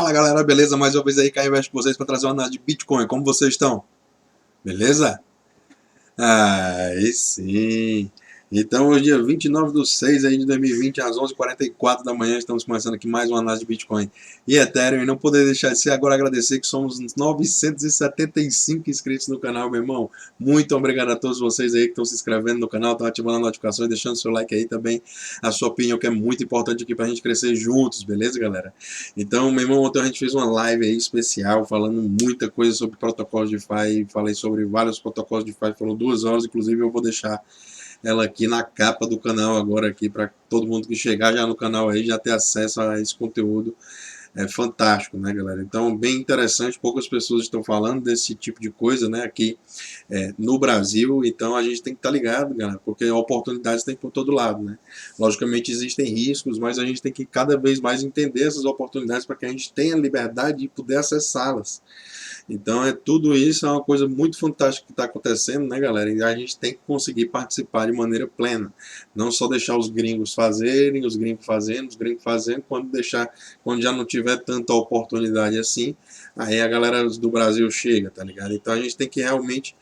Fala galera, beleza? Mais uma vez aí, Caio Invest com vocês para trazer uma análise de Bitcoin. Como vocês estão? Beleza? Aí sim. Então, hoje, dia 29/6 aí de 2020, às 11h44 da manhã, estamos começando aqui mais uma análise de Bitcoin e Ethereum. E não poder deixar de ser agora agradecer que somos 975 inscritos no canal, meu irmão. Muito obrigado a todos vocês aí que estão se inscrevendo no canal, estão ativando a notificação e deixando seu like aí também, a sua opinião, que é muito importante aqui pra gente crescer juntos, beleza, galera? Então, meu irmão, ontem a gente fez uma live aí especial, falando muita coisa sobre protocolos de DeFi, falei sobre vários protocolos de DeFi, foram 2 horas, inclusive eu vou deixar ela aqui na capa do canal agora aqui para todo mundo que chegar já no canal aí já ter acesso a esse conteúdo fantástico, né, galera? Então, bem interessante, poucas pessoas estão falando desse tipo de coisa, né, aqui no Brasil, então a gente tem que estar ligado, galera, porque oportunidades tem por todo lado, né? Logicamente existem riscos, mas a gente tem que cada vez mais entender essas oportunidades para que a gente tenha liberdade de poder acessá-las. Então, tudo isso é uma coisa muito fantástica que está acontecendo, né, galera? E a gente tem que conseguir participar de maneira plena. Não só deixar os gringos fazerem, os gringos fazendo, quando já não tiver tanta oportunidade assim, aí a galera do Brasil chega, tá ligado? Então a gente tem que realmente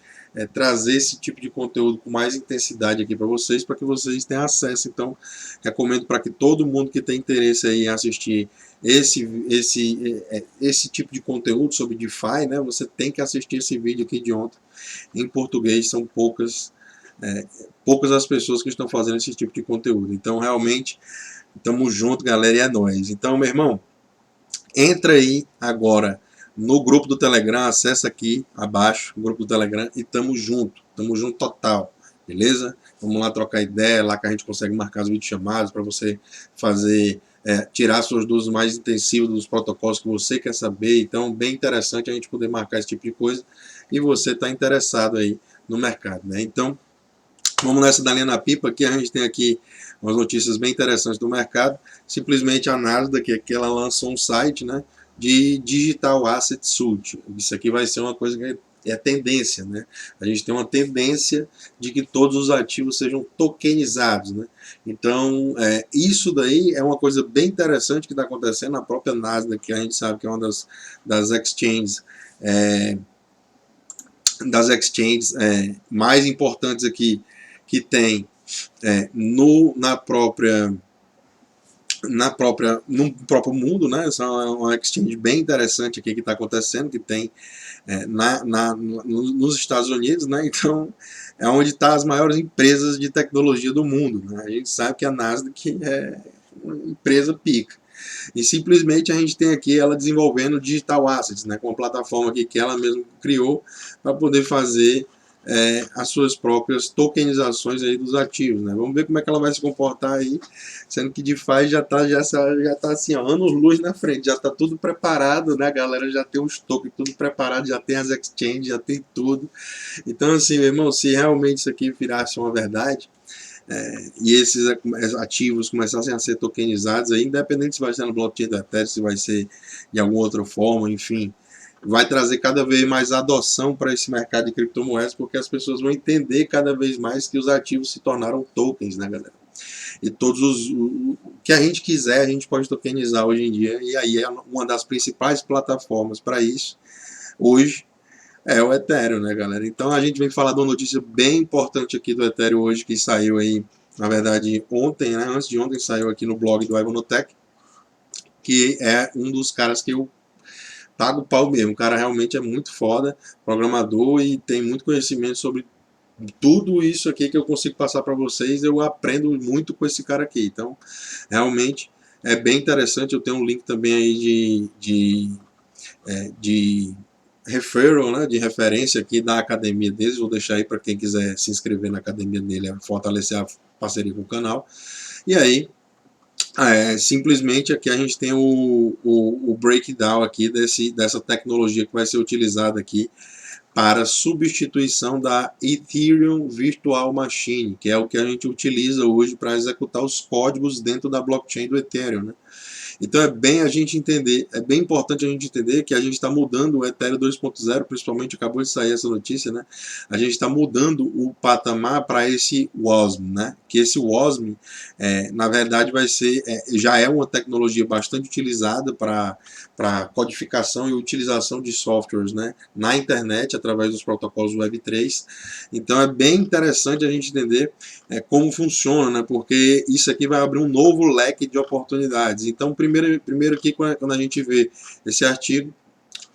trazer esse tipo de conteúdo com mais intensidade aqui para que vocês tenham acesso. Então, recomendo para que todo mundo que tem interesse aí em assistir esse tipo de conteúdo sobre DeFi, né, você tem que assistir esse vídeo aqui de ontem em português. São poucas as pessoas que estão fazendo esse tipo de conteúdo. Então, realmente, tamo junto, galera, e é nóis. Então, meu irmão, entra aí agora no grupo do Telegram, acessa aqui abaixo o grupo do Telegram e tamo junto total, beleza? Vamos lá trocar ideia, lá que a gente consegue marcar as videochamadas para você fazer, tirar suas dúvidas mais intensivas dos protocolos que você quer saber. Então, bem interessante a gente poder marcar esse tipo de coisa e você está interessado aí no mercado, né? Então, vamos nessa da linha na pipa, que a gente tem aqui umas notícias bem interessantes do mercado. Simplesmente a Nasdaq, que ela lançou um site, né, de Digital Asset Suite. Isso aqui vai ser uma coisa que é tendência, né? A gente tem uma tendência de que todos os ativos sejam tokenizados, né? Então, isso daí é uma coisa bem interessante que está acontecendo na própria Nasdaq, que a gente sabe que é uma das exchanges, mais importantes aqui que tem no próprio mundo, né? Essa é uma exchange bem interessante aqui que está acontecendo, que tem nos Estados Unidos, né? Então, é onde estão as maiores empresas de tecnologia do mundo, né? A gente sabe que a Nasdaq é uma empresa pica. E simplesmente a gente tem aqui ela desenvolvendo Digital Assets, né, com uma plataforma aqui que ela mesma criou para poder fazer as suas próprias tokenizações aí dos ativos, né? Vamos ver como é que ela vai se comportar aí, sendo que DeFi já tá assim, ó, anos-luz na frente, já está tudo preparado, né? A galera já tem os tokens tudo preparado, já tem as exchanges, já tem tudo. Então, assim, meu irmão, se realmente isso aqui virasse uma verdade, e esses ativos começassem a ser tokenizados, aí, independente se vai ser no blockchain do Ethereum, se vai ser de alguma outra forma, enfim, vai trazer cada vez mais adoção para esse mercado de criptomoedas, porque as pessoas vão entender cada vez mais que os ativos se tornaram tokens, né, galera? E o que a gente quiser, a gente pode tokenizar hoje em dia, e aí é uma das principais plataformas para isso, hoje, é o Ethereum, né, galera? Então a gente vem falar de uma notícia bem importante aqui do Ethereum hoje, que saiu aí, na verdade, ontem, né? Antes de ontem, saiu aqui no blog do Ivanotech, que é um dos caras que eu pago o pau mesmo. O cara realmente é muito foda, programador, e tem muito conhecimento sobre tudo isso aqui que eu consigo passar para vocês. Eu aprendo muito com esse cara aqui. Então, realmente é bem interessante. Eu tenho um link também aí de referral, né, de referência aqui da academia deles. Vou deixar aí para quem quiser se inscrever na academia dele, fortalecer a parceria com o canal. E aí, simplesmente aqui a gente tem o breakdown aqui dessa tecnologia que vai ser utilizada aqui para substituição da Ethereum Virtual Machine, que é o que a gente utiliza hoje para executar os códigos dentro da blockchain do Ethereum, né? Então é bem a gente entender, é bem importante a gente entender que a gente está mudando o Ethereum 2.0, principalmente acabou de sair essa notícia, né? A gente está mudando o patamar para esse WOSM, né? Que esse WOSM, na verdade, vai ser, já é uma tecnologia bastante utilizada para codificação e utilização de softwares, né? Na internet, através dos protocolos Web3. Então é bem interessante a gente entender como funciona, né? Porque isso aqui vai abrir um novo leque de oportunidades. Então, primeiro aqui, quando a gente vê esse artigo,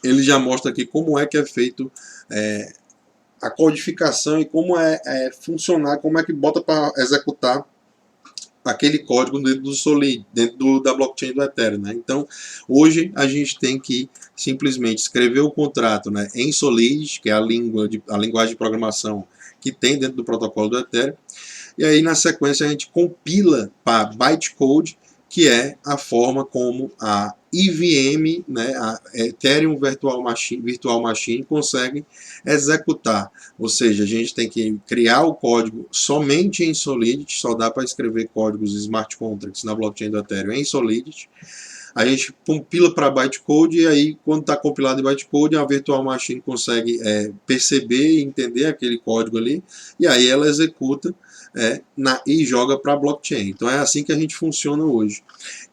ele já mostra aqui como é que é feito a codificação e como funcionar, como é que bota para executar aquele código dentro do Solid, da blockchain do Ethereum, né? Então, hoje a gente tem que simplesmente escrever o contrato, né, em Solid, que é a linguagem de programação que tem dentro do protocolo do Ethereum, e aí na sequência a gente compila para bytecode, que é a forma como a EVM, né, a Ethereum Virtual Machine consegue executar. Ou seja, a gente tem que criar o código somente em Solidity, só dá para escrever códigos smart contracts na blockchain do Ethereum em Solidity. A gente compila para bytecode e aí, quando está compilado em bytecode, a Virtual Machine consegue perceber e entender aquele código ali, e aí ela executa e joga para a blockchain. Então é assim que a gente funciona hoje.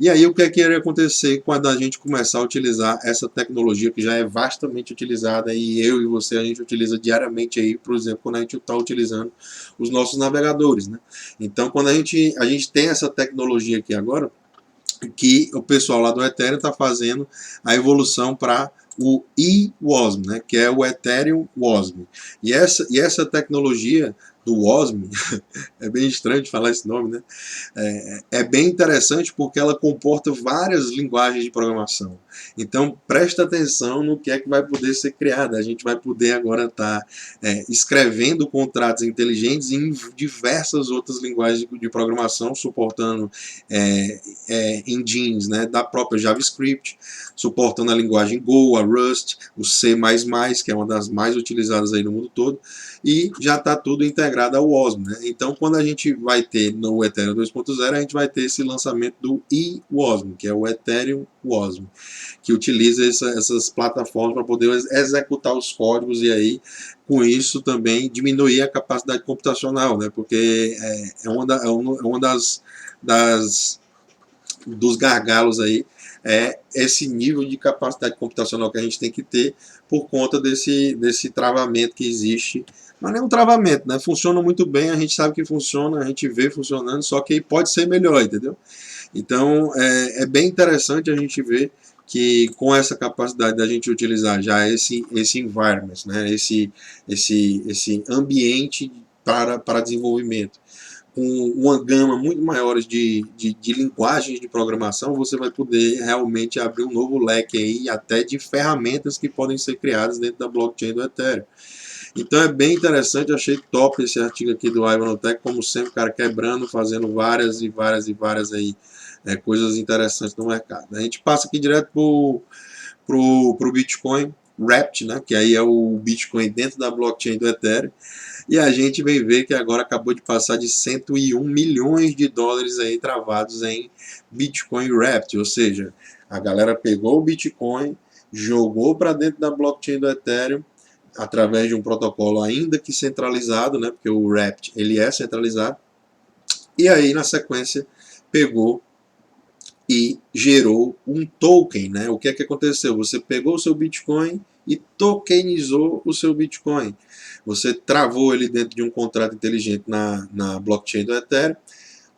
E aí o que é que iria acontecer quando a gente começar a utilizar essa tecnologia que já é vastamente utilizada e eu e você a gente utiliza diariamente aí, por exemplo, quando a gente está utilizando os nossos navegadores, né? Então quando a gente tem essa tecnologia aqui agora, que o pessoal lá do Ethereum está fazendo a evolução para o eWASM, né, que é o Ethereum WASM. E essa tecnologia do WASM, é bem estranho de falar esse nome, né? É bem interessante porque ela comporta várias linguagens de programação. Então, presta atenção no que é que vai poder ser criado. A gente vai poder agora estar escrevendo contratos inteligentes em diversas outras linguagens de programação, suportando engines, né, da própria JavaScript, suportando a linguagem Go, a Rust, o C++, que é uma das mais utilizadas aí no mundo todo, e já está tudo integrado ao WASM, né? Então, quando a gente vai ter no Ethereum 2.0, a gente vai ter esse lançamento do eWASM, que é o Ethereum WASM, que utiliza essas plataformas para poder executar os códigos e aí, com isso, também diminuir a capacidade computacional, né? Porque uma dos gargalos aí esse nível de capacidade computacional que a gente tem que ter por conta desse travamento que existe. Mas não é um travamento, né? Funciona muito bem, a gente sabe que funciona, a gente vê funcionando, só que pode ser melhor, entendeu? Então é bem interessante a gente ver que com essa capacidade da gente utilizar já esse environment, né? esse ambiente para desenvolvimento, com uma gama muito maior de linguagens de programação, você vai poder realmente abrir um novo leque aí, até de ferramentas que podem ser criadas dentro da blockchain do Ethereum. Então é bem interessante, achei top esse artigo aqui do Ivan Tech, como sempre, cara, quebrando, fazendo várias aí, coisas interessantes no mercado. A gente passa aqui direto pro Bitcoin Wrapped, né, que aí é o Bitcoin dentro da blockchain do Ethereum. E a gente vem ver que agora acabou de passar de 101 milhões de dólares aí travados em Bitcoin Wrapped, ou seja, a galera pegou o Bitcoin, jogou para dentro da blockchain do Ethereum através de um protocolo ainda que centralizado, né, porque o Wrapped ele é centralizado, e aí na sequência pegou e gerou um token, né? O que é que aconteceu? Você pegou o seu Bitcoin e tokenizou o seu Bitcoin. Você travou ele dentro de um contrato inteligente na blockchain do Ethereum,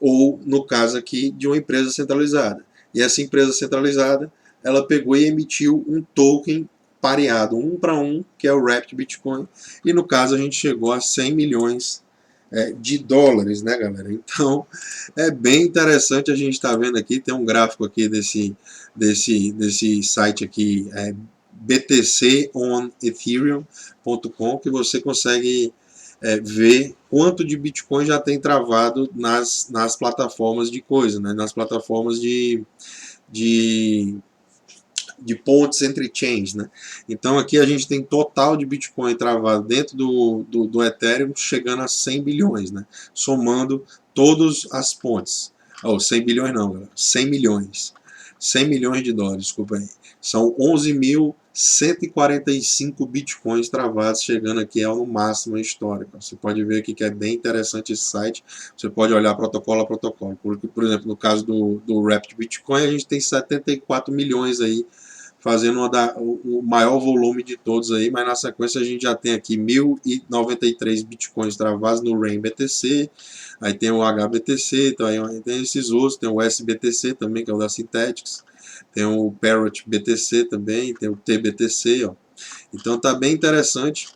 ou no caso aqui de uma empresa centralizada. E essa empresa centralizada, ela pegou e emitiu um token pareado 1 para 1, que é o Wrapped Bitcoin, e no caso a gente chegou a 100 milhões de dólares, né, galera? Então é bem interessante a gente estar vendo aqui, tem um gráfico aqui desse site aqui, btconethereum.com, que você consegue ver quanto de Bitcoin já tem travado nas plataformas de coisa, né? Nas plataformas de pontes entre chains, né? Então aqui a gente tem total de Bitcoin travado dentro do Ethereum chegando a 100 bilhões, né? Somando todas as pontes. 100 bilhões não, galera, 100 milhões. 100 milhões de dólares, desculpa aí. São 11.145 bitcoins travados, chegando aqui ao máximo histórico. Você pode ver aqui que é bem interessante esse site. Você pode olhar protocolo a protocolo. Porque, por exemplo, no caso do Rapid Bitcoin, a gente tem 74 milhões aí, fazendo o maior volume de todos aí, mas na sequência a gente já tem aqui 1.093 bitcoins travados no Rain BTC, aí tem o HBTC, então aí tem esses outros, tem o SBTC também, que é o da Synthetix, tem o Parrot BTC também, tem o TBTC, ó. Então tá bem interessante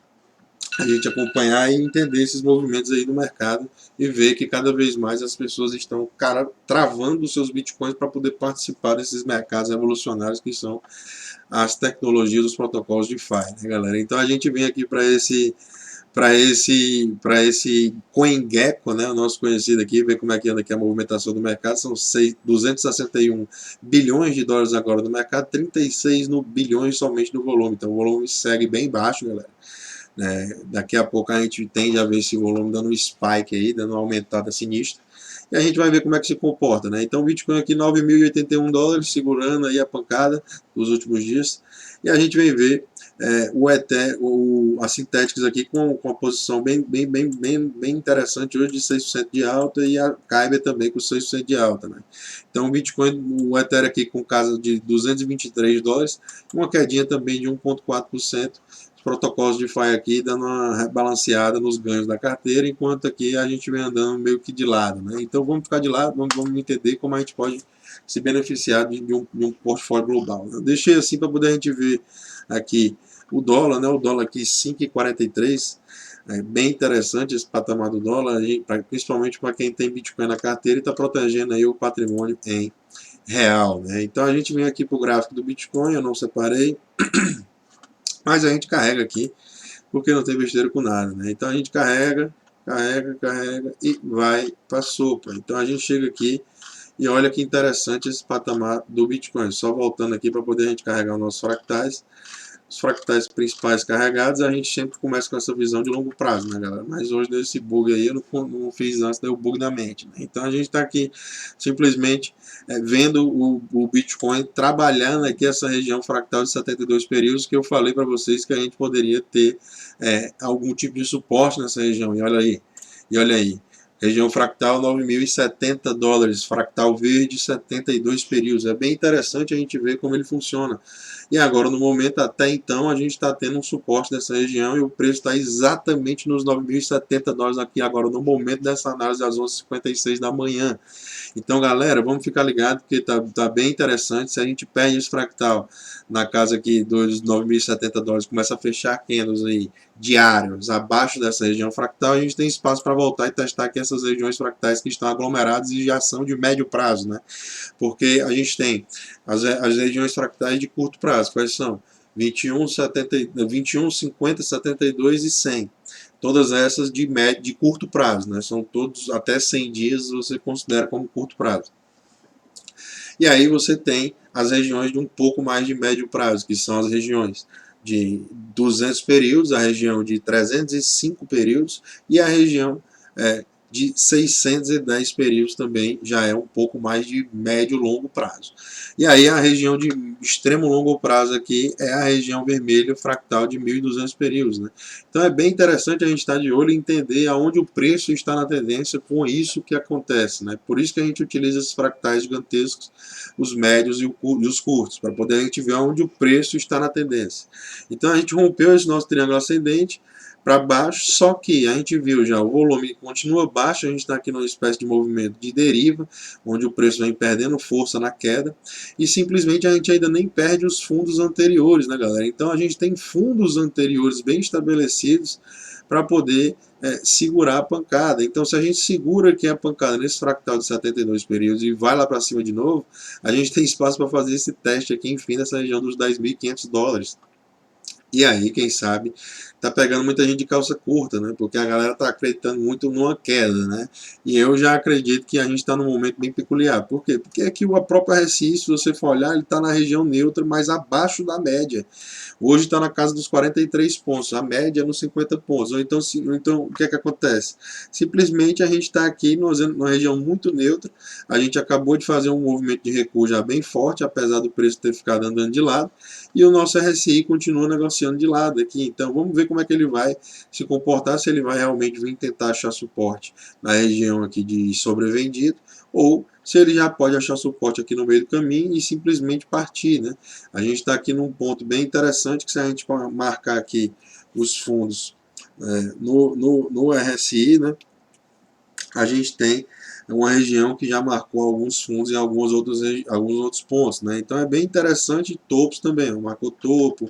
a gente acompanhar e entender esses movimentos aí do mercado e ver que cada vez mais as pessoas estão, cara, travando os seus bitcoins para poder participar desses mercados revolucionários que são as tecnologias dos protocolos de DeFi, né, galera? Então a gente vem aqui para esse CoinGecko, né, o nosso conhecido aqui, ver como é que anda aqui a movimentação do mercado. São 261 bilhões de dólares agora no mercado, 36 bilhões somente no volume. Então o volume segue bem baixo, galera. Daqui a pouco a gente tende a ver esse volume dando um spike aí, dando uma aumentada sinistra. E a gente vai ver como é que se comporta, né? Então o Bitcoin aqui 9.081 dólares, segurando aí a pancada dos últimos dias. E a gente vem ver a Synthetix aqui com a posição bem interessante hoje de 6% de alta, e a Kyber também com 6% de alta, né? Então o Bitcoin, o Ether aqui com casa de 223 dólares, uma quedinha também de 1,4%. Protocolos de DeFi aqui dando uma rebalanceada nos ganhos da carteira, enquanto aqui a gente vem andando meio que de lado, né? Então vamos ficar de lado, vamos entender como a gente pode se beneficiar de um portfólio global. Eu deixei assim para poder a gente ver aqui o dólar, né? O dólar aqui 5,43, bem interessante esse patamar do dólar, principalmente para quem tem Bitcoin na carteira e está protegendo aí o patrimônio em real, né? Então a gente vem aqui para o gráfico do Bitcoin, eu não separei, mas a gente carrega aqui, porque não tem besteira com nada, né? Então a gente carrega e vai para a sopa. Então a gente chega aqui e olha que interessante esse patamar do Bitcoin. Só voltando aqui para poder a gente carregar os nossos fractais. Os fractais principais carregados, a gente sempre começa com essa visão de longo prazo, né, galera? Mas hoje desse bug aí eu não fiz antes, deu o bug da mente, né? Então a gente está aqui simplesmente vendo o Bitcoin trabalhando aqui essa região fractal de 72 períodos, que eu falei para vocês que a gente poderia ter algum tipo de suporte nessa região. E olha aí. Região fractal 9.070 dólares, fractal verde 72 períodos. É bem interessante a gente ver como ele funciona. E agora, no momento, até então, a gente está tendo um suporte dessa região e o preço está exatamente nos 9.070 dólares aqui agora, no momento dessa análise, às 11h56 da manhã. Então, galera, vamos ficar ligado, porque tá bem interessante. Se a gente perde esse fractal na casa aqui dos 9.070 dólares, começa a fechar candles aí diários abaixo dessa região fractal, a gente tem espaço para voltar e testar aqui essas regiões fractais que estão aglomeradas e já são de médio prazo, né? Porque a gente tem as regiões fractais de curto prazo, quais são? 21, 50, 72 e 100. Todas essas de curto prazo, né? São todos até 100 dias você considera como curto prazo. E aí você tem as regiões de um pouco mais de médio prazo, que são as regiões de 200 períodos, a região de 305 períodos e a região de 610 períodos também já é um pouco mais de médio e longo prazo. E aí a região de extremo longo prazo aqui é a região vermelha fractal de 1.200 períodos, né? Então é bem interessante a gente estar de olho e entender aonde o preço está na tendência com isso que acontece, né? Por isso que a gente utiliza esses fractais gigantescos, os médios e os curtos, para poder a gente ver aonde o preço está na tendência. Então a gente rompeu esse nosso triângulo ascendente para baixo, só que a gente viu já o volume continua baixo, a gente está aqui numa espécie de movimento de deriva, onde o preço vem perdendo força na queda, e simplesmente a gente ainda nem perde os fundos anteriores, né, galera? Então a gente tem fundos anteriores bem estabelecidos para poder segurar a pancada. Então se a gente segura aqui a pancada nesse fractal de 72 períodos e vai lá para cima de novo, a gente tem espaço para fazer esse teste aqui, enfim, nessa região dos 10.500 dólares. E aí, quem sabe, tá pegando muita gente de calça curta, né? Porque a galera tá acreditando muito numa queda, né? E eu já acredito que a gente está num momento bem peculiar. Por quê? Porque aqui o próprio RSI, se você for olhar, ele está na região neutra, mas abaixo da média. Hoje está na casa dos 43 pontos, a média é nos 50 pontos. Ou então, então o que é que acontece? Simplesmente a gente está aqui numa região muito neutra, a gente acabou de fazer um movimento de recuo já bem forte, apesar do preço ter ficado andando de lado, e o nosso RSI continua negociando de lado aqui. Então vamos ver como é que ele vai se comportar, se ele vai realmente vir tentar achar suporte na região aqui de sobrevendido, ou se ele já pode achar suporte aqui no meio do caminho e simplesmente partir, né? A gente está aqui num ponto bem interessante, que se a gente marcar aqui os fundos no RSI, né, a gente tem uma região que já marcou alguns fundos em alguns outros pontos, né? Então é bem interessante, topos também, marcou topo,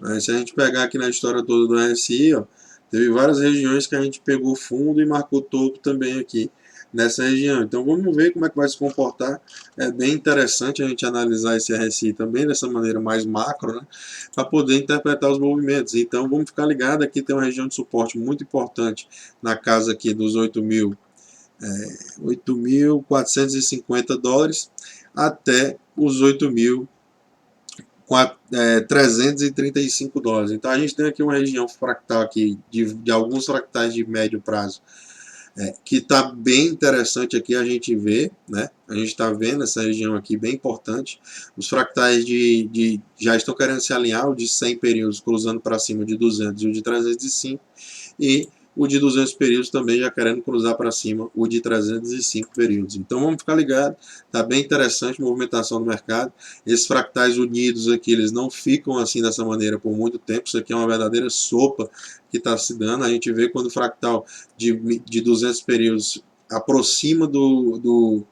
né? Se a gente pegar aqui na história toda do RSI, ó, teve várias regiões que a gente pegou fundo e marcou topo também aqui nessa região. Então vamos ver como é que vai se comportar. É bem interessante a gente analisar esse RSI também dessa maneira mais macro, né, para poder interpretar os movimentos. Então vamos ficar ligado, aqui tem uma região de suporte muito importante na casa aqui dos 8.450 dólares até os 8.335 dólares. Então a gente tem aqui uma região fractal aqui de alguns fractais de médio prazo, que está bem interessante aqui a gente ver, né? A gente está vendo essa região aqui bem importante. Os fractais já estão querendo se alinhar, o de 100 períodos cruzando para cima de 200 e o de 305, e o de 200 períodos também já querendo cruzar para cima o de 305 períodos. Então vamos ficar ligado, está bem interessante a movimentação do mercado. Esses fractais unidos aqui, eles não ficam assim dessa maneira por muito tempo, isso aqui é uma verdadeira sopa que está se dando. A gente vê quando o fractal de 200 períodos aproxima do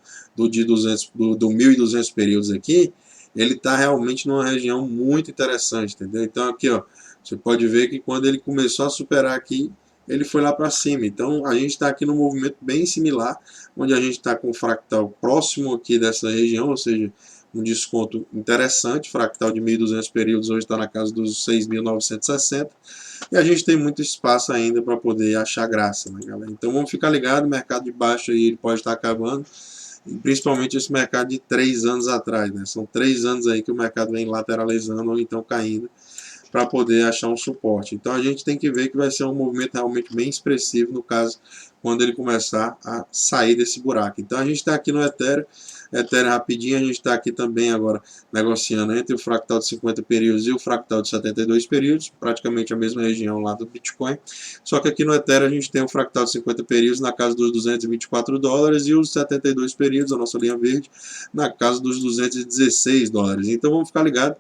de 200, do 1.200 períodos aqui, ele está realmente numa região muito interessante, entendeu? Então aqui, ó, você pode ver que quando ele começou a superar aqui, ele foi lá para cima. Então a gente está aqui num movimento bem similar, onde a gente está com o fractal próximo aqui dessa região, ou seja, um desconto interessante. Fractal de 1.200 períodos hoje está na casa dos 6.960, e a gente tem muito espaço ainda para poder achar graça, né, galera? Então vamos ficar ligado, o mercado de baixo aí ele pode estar acabando, principalmente esse mercado de 3 anos atrás, né? São 3 anos aí que o mercado vem lateralizando ou então caindo para poder achar um suporte. Então a gente tem que ver que vai ser um movimento realmente bem expressivo, no caso, quando ele começar a sair desse buraco. Então a gente está aqui no Ethereum, rapidinho, a gente está aqui também agora negociando entre o fractal de 50 períodos e o fractal de 72 períodos, praticamente a mesma região lá do Bitcoin, só que aqui no Ethereum a gente tem um fractal de 50 períodos na casa dos 224 dólares e os 72 períodos, a nossa linha verde, na casa dos 216 dólares. Então vamos ficar ligado.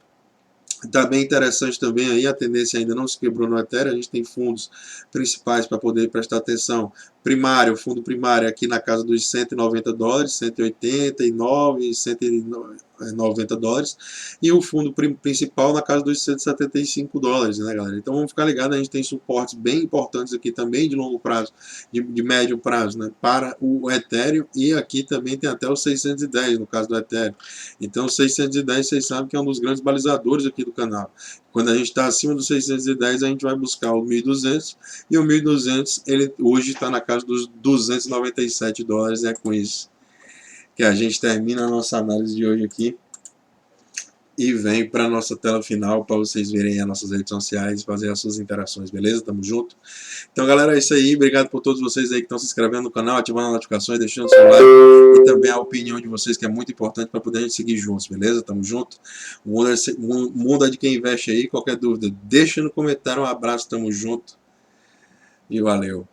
Está bem interessante também aí, a tendência ainda não se quebrou no Ethereum, a gente tem fundos principais para poder prestar atenção. Primário, o fundo primário aqui na casa dos 190 dólares, 189, 190 dólares, e o fundo principal na casa dos 175 dólares, né, galera? Então vamos ficar ligados, a gente tem suportes bem importantes aqui também de longo prazo, de médio prazo, né, para o Ethereum, e aqui também tem até os 610 no caso do Ethereum. Então, 610, vocês sabem que é um dos grandes balizadores aqui do canal. Quando a gente está acima dos 610, a gente vai buscar o 1.200, e o 1.200, ele hoje está na casa dos 297 dólares. É com isso que a gente termina a nossa análise de hoje aqui e vem para a nossa tela final para vocês verem as nossas redes sociais e fazer as suas interações, beleza? Tamo junto. Então, galera, é isso aí. Obrigado por todos vocês aí que estão se inscrevendo no canal, ativando as notificações, deixando o seu like e também a opinião de vocês, que é muito importante para poder a gente seguir juntos, beleza? Tamo junto. O mundo é de quem investe aí. Qualquer dúvida, deixa no comentário. Um abraço, tamo junto e valeu.